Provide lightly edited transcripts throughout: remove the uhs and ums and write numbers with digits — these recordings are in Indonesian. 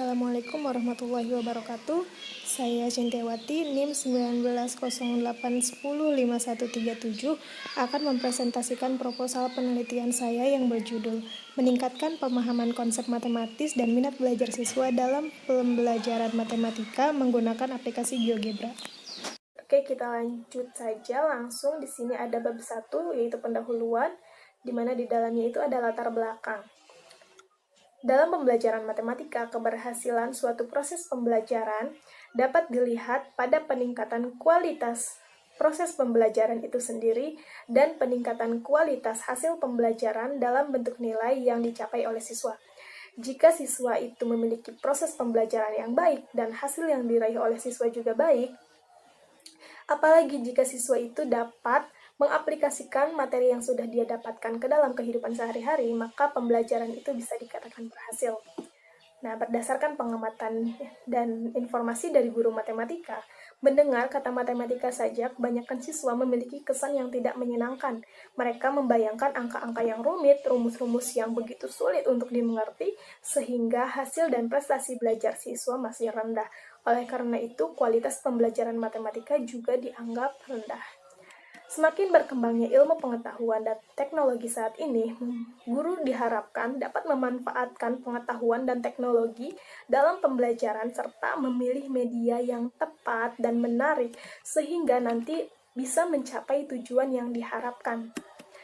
Assalamualaikum warahmatullahi wabarakatuh. Saya Cintiawati, NIM 1908105137 akan mempresentasikan proposal penelitian saya yang berjudul Meningkatkan Pemahaman Konsep Matematis dan Minat Belajar Siswa dalam Pembelajaran Matematika Menggunakan Aplikasi GeoGebra. Oke, kita lanjut saja langsung. Di sini ada bab 1, yaitu pendahuluan, di mana di dalamnya itu ada latar belakang. Dalam pembelajaran matematika, keberhasilan suatu proses pembelajaran dapat dilihat pada peningkatan kualitas proses pembelajaran itu sendiri dan peningkatan kualitas hasil pembelajaran dalam bentuk nilai yang dicapai oleh siswa. Jika siswa itu memiliki proses pembelajaran yang baik dan hasil yang diraih oleh siswa juga baik, apalagi jika siswa itu dapat mengaplikasikan materi yang sudah dia dapatkan ke dalam kehidupan sehari-hari, maka pembelajaran itu bisa dikatakan berhasil. Nah, berdasarkan pengamatan dan informasi dari guru matematika, mendengar kata matematika saja, kebanyakan siswa memiliki kesan yang tidak menyenangkan. Mereka membayangkan angka-angka yang rumit, rumus-rumus yang begitu sulit untuk dimengerti, sehingga hasil dan prestasi belajar siswa masih rendah. Oleh karena itu, kualitas pembelajaran matematika juga dianggap rendah. Semakin berkembangnya ilmu pengetahuan dan teknologi saat ini, guru diharapkan dapat memanfaatkan pengetahuan dan teknologi dalam pembelajaran serta memilih media yang tepat dan menarik sehingga nanti bisa mencapai tujuan yang diharapkan.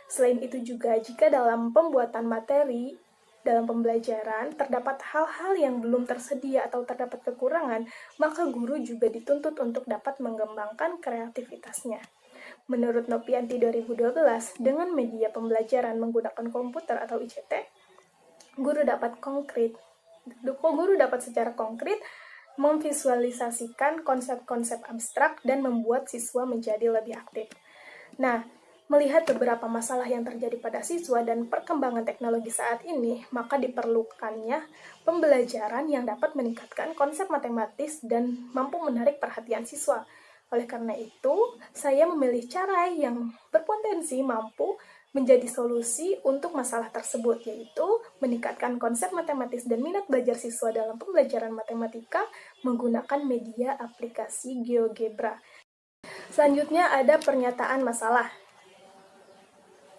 Selain itu juga, jika dalam pembuatan materi dalam pembelajaran terdapat hal-hal yang belum tersedia atau terdapat kekurangan, maka guru juga dituntut untuk dapat mengembangkan kreativitasnya. Menurut Nopianti 2012, dengan media pembelajaran menggunakan komputer atau ICT, guru dapat secara konkret memvisualisasikan konsep-konsep abstrak dan membuat siswa menjadi lebih aktif. Nah, melihat beberapa masalah yang terjadi pada siswa dan perkembangan teknologi saat ini, maka diperlukannya pembelajaran yang dapat meningkatkan konsep matematis dan mampu menarik perhatian siswa. Oleh karena itu, saya memilih cara yang berpotensi mampu menjadi solusi untuk masalah tersebut, yaitu meningkatkan konsep matematis dan minat belajar siswa dalam pembelajaran matematika menggunakan media aplikasi GeoGebra. Selanjutnya ada pernyataan masalah.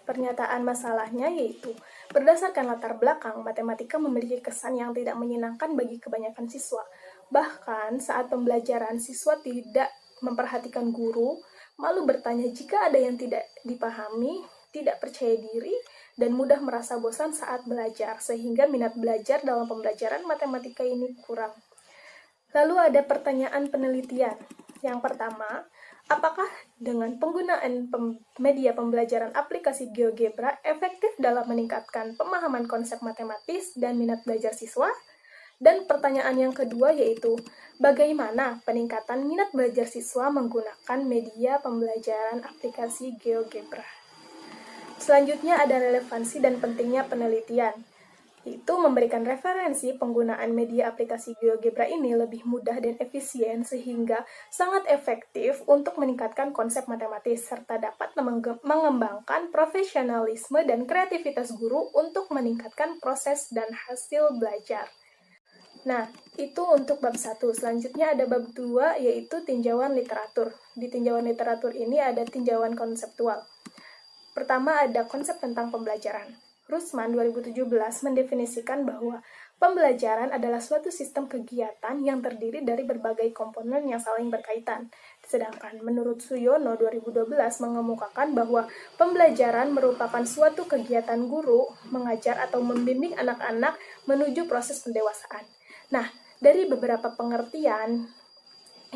Pernyataan masalahnya yaitu, berdasarkan latar belakang, matematika memiliki kesan yang tidak menyenangkan bagi kebanyakan siswa. Bahkan saat pembelajaran, siswa tidak memperhatikan guru, malu bertanya jika ada yang tidak dipahami, tidak percaya diri, dan mudah merasa bosan saat belajar, sehingga minat belajar dalam pembelajaran matematika ini kurang. Lalu ada pertanyaan penelitian. Yang pertama, apakah dengan penggunaan media pembelajaran aplikasi GeoGebra efektif dalam meningkatkan pemahaman konsep matematis dan minat belajar siswa? Dan pertanyaan yang kedua yaitu, bagaimana peningkatan minat belajar siswa menggunakan media pembelajaran aplikasi GeoGebra? Selanjutnya ada relevansi dan pentingnya penelitian. Itu memberikan referensi penggunaan media aplikasi GeoGebra ini lebih mudah dan efisien sehingga sangat efektif untuk meningkatkan konsep matematis serta dapat mengembangkan profesionalisme dan kreativitas guru untuk meningkatkan proses dan hasil belajar. Nah, itu untuk bab 1. Selanjutnya ada bab 2, yaitu tinjauan literatur. Di tinjauan literatur ini ada tinjauan konseptual. Pertama ada konsep tentang pembelajaran. Rusman 2017 mendefinisikan bahwa pembelajaran adalah suatu sistem kegiatan yang terdiri dari berbagai komponen yang saling berkaitan. Sedangkan menurut Suyono 2012 mengemukakan bahwa pembelajaran merupakan suatu kegiatan guru mengajar atau membimbing anak-anak menuju proses pendewasaan. Nah, dari beberapa pengertian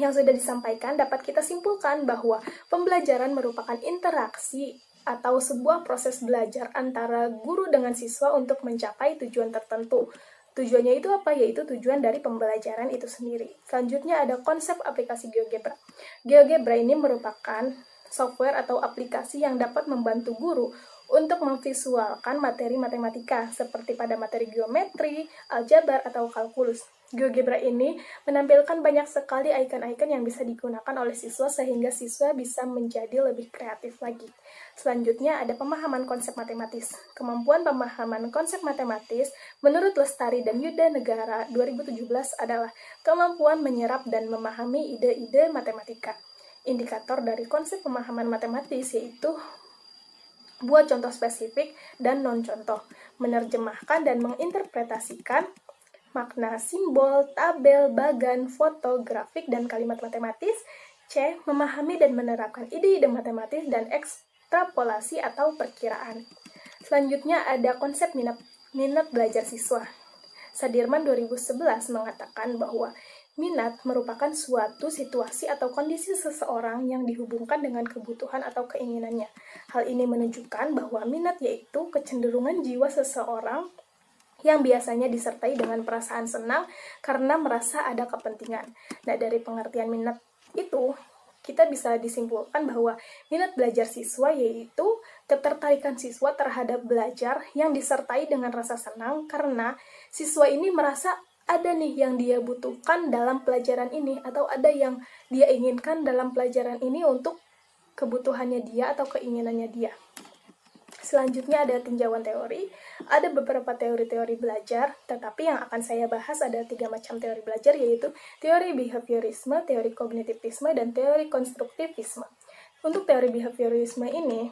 yang sudah disampaikan dapat kita simpulkan bahwa pembelajaran merupakan interaksi atau sebuah proses belajar antara guru dengan siswa untuk mencapai tujuan tertentu. Tujuannya itu apa? Yaitu tujuan dari pembelajaran itu sendiri. Selanjutnya ada konsep aplikasi GeoGebra. GeoGebra ini merupakan software atau aplikasi yang dapat membantu guru untuk memvisualkan materi matematika seperti pada materi geometri, aljabar, atau kalkulus. GeoGebra ini menampilkan banyak sekali icon-icon yang bisa digunakan oleh siswa sehingga siswa bisa menjadi lebih kreatif lagi. Selanjutnya ada pemahaman konsep matematis. Kemampuan pemahaman konsep matematis menurut Lestari dan Yuda Negara 2017 adalah kemampuan menyerap dan memahami ide-ide matematika. Indikator dari konsep pemahaman matematis yaitu buat contoh spesifik dan non-contoh, menerjemahkan dan menginterpretasikan makna simbol, tabel, bagan, foto, grafik, dan kalimat matematis. C. Memahami dan menerapkan ide-ide matematis dan ekstrapolasi atau perkiraan. Selanjutnya ada konsep minat belajar siswa. Sadirman 2011 mengatakan bahwa minat merupakan suatu situasi atau kondisi seseorang yang dihubungkan dengan kebutuhan atau keinginannya. Hal ini menunjukkan bahwa minat yaitu kecenderungan jiwa seseorang yang biasanya disertai dengan perasaan senang karena merasa ada kepentingan. Nah, dari pengertian minat itu, kita bisa disimpulkan bahwa minat belajar siswa yaitu ketertarikan siswa terhadap belajar yang disertai dengan rasa senang karena siswa ini merasa ada nih yang dia butuhkan dalam pelajaran ini atau ada yang dia inginkan dalam pelajaran ini untuk kebutuhannya dia atau keinginannya dia. Selanjutnya ada tinjauan teori. Ada beberapa teori-teori belajar, tetapi yang akan saya bahas ada 3 macam teori belajar, yaitu teori behaviorisme, teori kognitivisme, dan teori konstruktivisme. Untuk teori behaviorisme ini,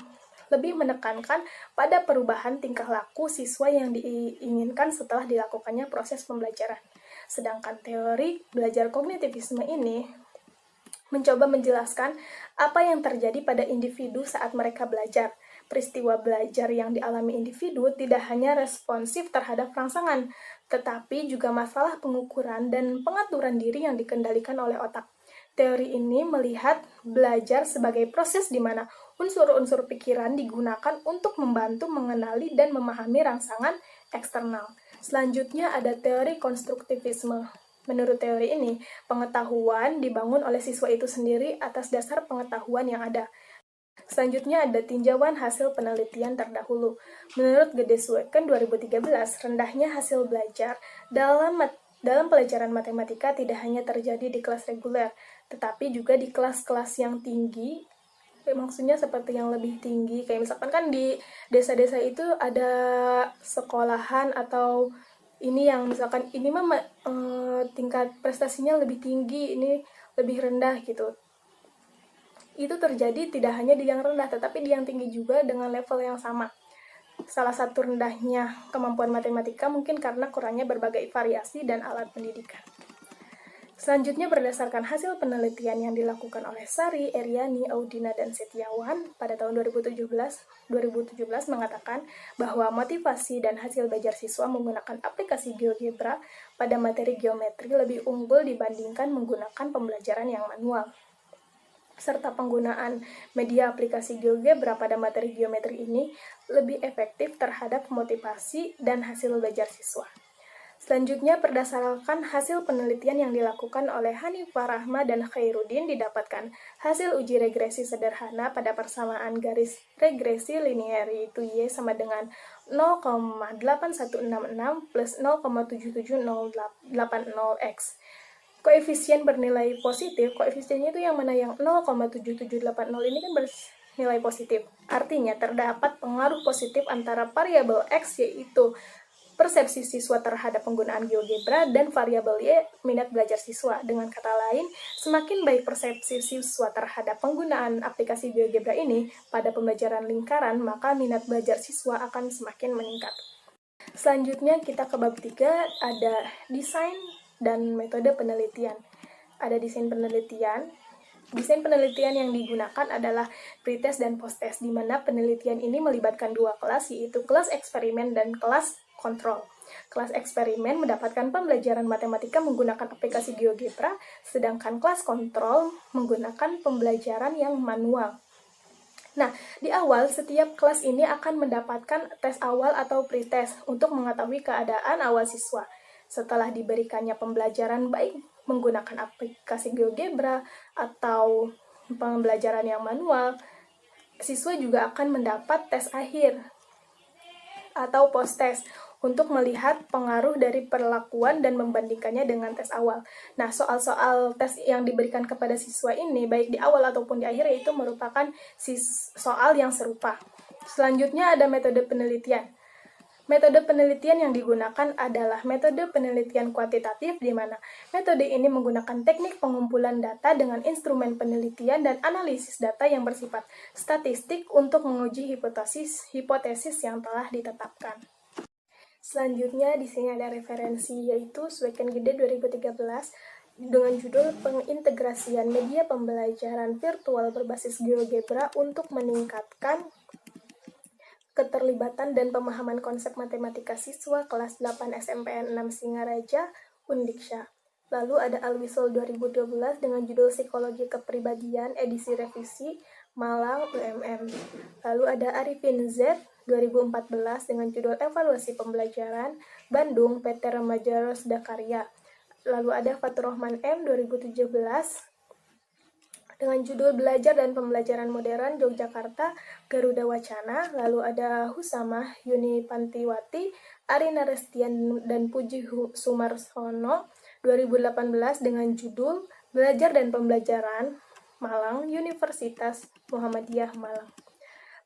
lebih menekankan pada perubahan tingkah laku siswa yang diinginkan setelah dilakukannya proses pembelajaran. Sedangkan teori belajar kognitivisme ini mencoba menjelaskan apa yang terjadi pada individu saat mereka belajar. Peristiwa belajar yang dialami individu tidak hanya responsif terhadap rangsangan, tetapi juga masalah pengukuran dan pengaturan diri yang dikendalikan oleh otak. Teori ini melihat belajar sebagai proses di mana unsur-unsur pikiran digunakan untuk membantu mengenali dan memahami rangsangan eksternal. Selanjutnya ada teori konstruktivisme. Menurut teori ini, pengetahuan dibangun oleh siswa itu sendiri atas dasar pengetahuan yang ada. Selanjutnya ada tinjauan hasil penelitian terdahulu. Menurut Gedesweken 2013, rendahnya hasil belajar dalam pelajaran matematika tidak hanya terjadi di kelas reguler, tetapi juga di kelas-kelas yang tinggi. Maksudnya seperti yang lebih tinggi, kayak misalkan kan di desa-desa itu ada sekolahan atau ini yang misalkan ini mah tingkat prestasinya lebih tinggi, ini lebih rendah gitu. Itu terjadi tidak hanya di yang rendah, tetapi di yang tinggi juga dengan level yang sama. Salah satu rendahnya kemampuan matematika mungkin karena kurangnya berbagai variasi dan alat pendidikan. Selanjutnya berdasarkan hasil penelitian yang dilakukan oleh Sari, Eriani, Audina, dan Setiawan pada tahun 2017 mengatakan bahwa motivasi dan hasil belajar siswa menggunakan aplikasi GeoGebra pada materi geometri lebih unggul dibandingkan menggunakan pembelajaran yang manual. Serta penggunaan media aplikasi GeoGebra pada materi geometri ini lebih efektif terhadap motivasi dan hasil belajar siswa. Selanjutnya, berdasarkan hasil penelitian yang dilakukan oleh Hanifah Rahma dan Khairuddin, didapatkan hasil uji regresi sederhana pada persamaan garis regresi linear yaitu Y sama dengan 0,8166 plus 0,77080X. Koefisien bernilai positif, koefisiennya itu yang mana yang 0,7780 ini kan bernilai positif. Artinya terdapat pengaruh positif antara variabel X yaitu persepsi siswa terhadap penggunaan GeoGebra dan variabel Y minat belajar siswa. Dengan kata lain, semakin baik persepsi siswa terhadap penggunaan aplikasi GeoGebra ini pada pembelajaran lingkaran, maka minat belajar siswa akan semakin meningkat. Selanjutnya kita ke bab 3, ada desain dan metode penelitian. Ada desain penelitian. Desain penelitian yang digunakan adalah pretest dan posttest, di mana penelitian ini melibatkan 2 kelas, yaitu kelas eksperimen dan kelas kontrol. Kelas eksperimen mendapatkan pembelajaran matematika menggunakan aplikasi GeoGebra, sedangkan kelas kontrol menggunakan pembelajaran yang manual. Nah, di awal setiap kelas ini akan mendapatkan tes awal atau pretest untuk mengetahui keadaan awal siswa. Setelah diberikannya pembelajaran baik menggunakan aplikasi GeoGebra atau pembelajaran yang manual, siswa juga akan mendapat tes akhir atau post-test untuk melihat pengaruh dari perlakuan dan membandingkannya dengan tes awal. Nah, soal-soal tes yang diberikan kepada siswa ini, baik di awal ataupun di akhir, itu merupakan soal yang serupa. Selanjutnya ada metode penelitian. Metode penelitian yang digunakan adalah metode penelitian kuantitatif, di mana metode ini menggunakan teknik pengumpulan data dengan instrumen penelitian dan analisis data yang bersifat statistik untuk menguji hipotesis yang telah ditetapkan. Selanjutnya di sini ada referensi, yaitu Sweken Gede 2013 dengan judul Pengintegrasian Media Pembelajaran Virtual Berbasis GeoGebra untuk Meningkatkan Keterlibatan dan Pemahaman Konsep Matematika Siswa Kelas 8 SMPN 6 Singaraja, Undiksya. Lalu ada Alwisol 2012 dengan judul Psikologi Kepribadian, edisi revisi, Malang, UMM. Lalu ada Arifin Z 2014 dengan judul Evaluasi Pembelajaran, Bandung, PT Remaja Rosda Karya. Lalu ada Fatur Rahman M 2017 dengan judul Belajar dan Pembelajaran Modern Yogyakarta, Garuda Wacana. Lalu ada Husamah Yuni Pantiwati, Arina Restian dan Puji Sumarsono 2018 dengan judul Belajar dan Pembelajaran Malang, Universitas Muhammadiyah Malang.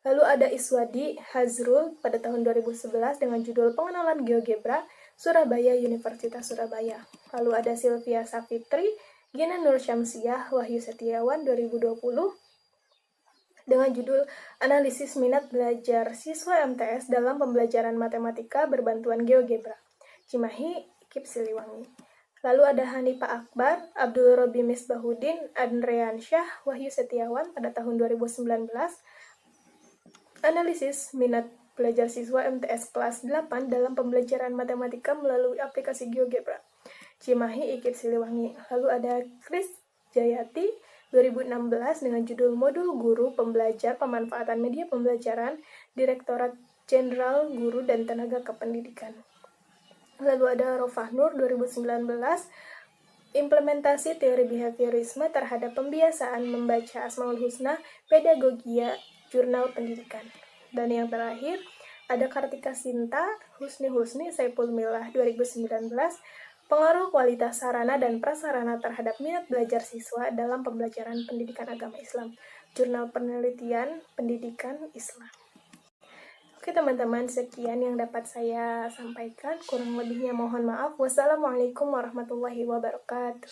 Lalu ada Iswadi Hazrul pada tahun 2011 dengan judul Pengenalan GeoGebra, Surabaya, Universitas Surabaya. Lalu ada Sylvia Safitri, Gina Nur Syamsiah, Wahyu Setiawan 2020 dengan judul Analisis Minat Belajar Siswa MTS dalam Pembelajaran Matematika Berbantuan GeoGebra, Cimahi, IKIP Siliwangi. Lalu ada Hanifa Akbar, Abdul Robi Misbahudin, Andreansyah, Wahyu Setiawan pada tahun 2019, Analisis Minat Belajar Siswa MTS kelas 8 dalam Pembelajaran Matematika melalui aplikasi GeoGebra, Cimahi, IKIP Siliwangi. Lalu ada Kris Jayati 2016 dengan judul Modul Guru Pembelajar Pemanfaatan Media Pembelajaran, Direktorat Jenderal Guru dan Tenaga Kependidikan. Lalu ada Rofah Nur 2019 Implementasi Teori Behaviorisme terhadap Pembiasaan Membaca Asmaul Husna, Pedagogia Jurnal Pendidikan. Dan yang terakhir ada Kartika Sinta Husni Saipul Milah 2019 Pengaruh Kualitas Sarana dan Prasarana terhadap Minat Belajar Siswa dalam Pembelajaran Pendidikan Agama Islam, Jurnal Penelitian Pendidikan Islam. Oke teman-teman, sekian yang dapat saya sampaikan. Kurang lebihnya mohon maaf. Wassalamualaikum warahmatullahi wabarakatuh.